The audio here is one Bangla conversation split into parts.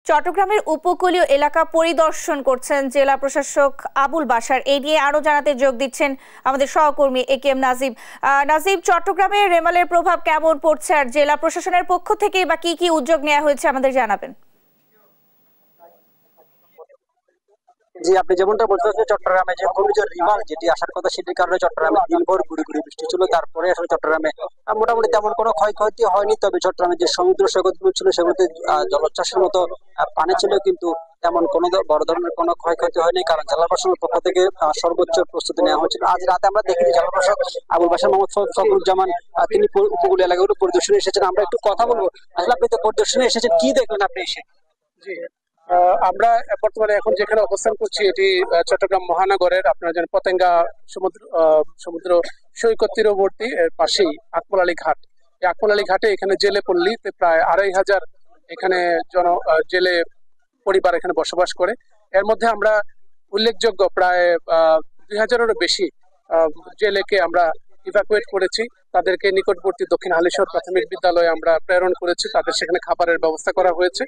চট্টগ্রামের উপকূলীয় এলাকা পরিদর্শন করছেন জেলা প্রশাসক আবুল বাশার। এই নিয়ে আরো জানাতে যোগ দিচ্ছেন আমাদের সহকর্মী একেএম নাজিব। নাজিব, চট্টগ্রামে রেমালের প্রভাব কেমন পড়ছে আর জেলা প্রশাসনের পক্ষ থেকে বা কি কি উদ্যোগ নেওয়া হয়েছে আমাদের জানাবেন। জি, আপনি যেমনটা বলতে চট্টগ্রামে যে ঘূর্ণিঝড় রিমাল যেটি আসার কথা, সেটির কারণে চট্টগ্রামে দিনভর গুড়ি গুড়ি বৃষ্টি ছিল। তারপরে আসলে চট্টগ্রামে মোটামুটি তেমন কোনো ক্ষয়ক্ষতি হয়নি। তবে চট্টগ্রামে যে সমুদ্র সৈকতগুলো ছিল সেগুলোতে জলোচ্ছ্বাসের মতো পানি ছিল, কিন্তু তেমন কোনো বড় ধরনের কোনো ক্ষয়ক্ষতি হয়নি, কারণ জেলা প্রশাসনের পক্ষ থেকে সর্বোচ্চ প্রস্তুতি নেওয়া হয়েছিল। আজ রাতে আমরা দেখেছি জেলা প্রশাসক আবুল বাশার মোহাম্মদ ফখরুজ্জামান তিনি উপকূলীয় এলাকাগুলো পরিদর্শনে এসেছেন। আমরা একটু কথা বলবো, আসলে আপনি তো পরিদর্শনে এসেছেন, কি দেখলেন আপনি এসে? জি, আমরা বর্তমানে এখন যেখানে অবস্থান করছি এটি চট্টগ্রাম মহানগরের আপনার যেন পতেঙ্গা সমুদ্র সৈকত তীরবর্তী এর পাশেই আকমল আলী ঘাট। এই আকমল আলী ঘাটে এখানে জেলে পল্লীতে প্রায় ২৫০০ এখানে জেলে পরিবার এখানে বসবাস করে। এর মধ্যে আমরা উল্লেখযোগ্য প্রায় ২০০০-এরও বেশি জেলেকে আমরা ইভাকুয়েট করেছি। তাদেরকে নিকটবর্তী দক্ষিণ হালিশহর প্রাথমিক বিদ্যালয়ে আমরা প্রেরণ করেছি। তাদের সেখানে খাবারের ব্যবস্থা করা হয়েছে।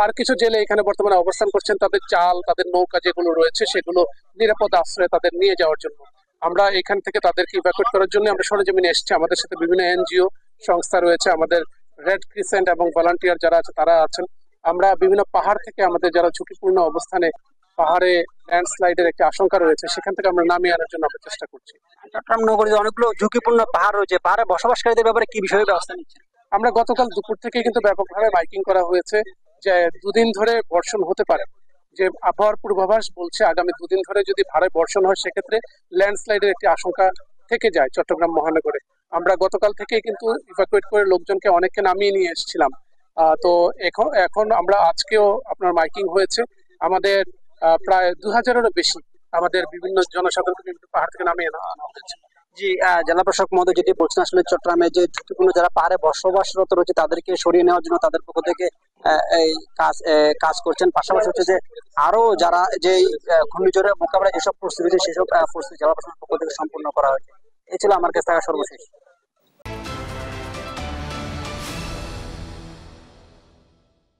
আর কিছু জেলে এখানে বর্তমানে অবস্থান করছেন, তাদের চাল, তাদের নৌকা যেগুলো রয়েছে সেগুলো নিরাপদ আশ্রয়ে তাদের নিয়ে যাওয়ার জন্য। আমরা এখান থেকে তাদেরকে ইভাকুয়েট করার জন্য আমরা সরেজমিনে এসেছি। আমাদের সাথে বিভিন্ন এনজিও সংস্থা রয়েছে, আমাদের রেড ক্রিসেন্ট এবং ভলান্টিয়ার যারা আছে তারা আছেন। আমরা বিভিন্ন পাহাড় থেকে আমাদের যারা ঝুঁকিপূর্ণ অবস্থানে পাহাড়ে ল্যান্ডস্লাইডের একটি আশঙ্কা রয়েছে সেখান থেকে আমরা নামিয়ে আনার জন্য আমরা চেষ্টা করছি। চট্টগ্রাম নগরীতে অনেকগুলো ঝুঁকিপূর্ণ পাহাড় রয়েছে, পাহাড়ে বসবাসকারীদের ব্যাপারে কি বিষয়ে ব্যবস্থা নিচ্ছে? আমরা গতকাল দুপুর থেকে কিন্তু ব্যাপকভাবে মাইকিং করা হয়েছে যে 2 দিন ধরে বর্ষণ হতে পারে। যে আবহাওয়ার পূর্বাভাস বলছে আগামী 2 দিন ধরে যদি ভারী বর্ষণ হয় সেক্ষেত্রে ল্যান্ডস্লাইডের একটি আশঙ্কা থেকে যায় চট্টগ্রাম মহানগরে। আমরা গতকাল থেকে কিন্তু ইভাকুয়েট করে লোকজনকে অনেককে নামিয়ে নিয়ে এসেছিলাম। তো এখন আমরা আজকেও আপনার মাইকিং হয়েছে, আমাদের প্রায় ২০০০-এরও বেশি আমাদের বিভিন্ন জনসাধারণকে বিভিন্ন পাহাড় থেকে নামিয়ে আনা হয়েছে। জি, জেলা প্রশাসক মহোদয় যেটি বলছেন, আসলে চট্টগ্রামে যে ঝুঁকিপূর্ণ যারা পাহাড়ে বসবাসরত রয়েছে তাদেরকে সরিয়ে নেওয়ার জন্য তাদের পক্ষ থেকে এই কাজ করছেন। পাশাপাশি হচ্ছে যে আরো যারা যে ঘূর্ণিঝড়ের মোকাবেলায় যেসব প্রস্তুতি রয়েছে সেসব প্রস্তুতি জেলা প্রশাসনের পক্ষ থেকে সম্পূর্ণ করা হয়েছে। এই ছিল আমার কাছে থাকা সর্বশেষ।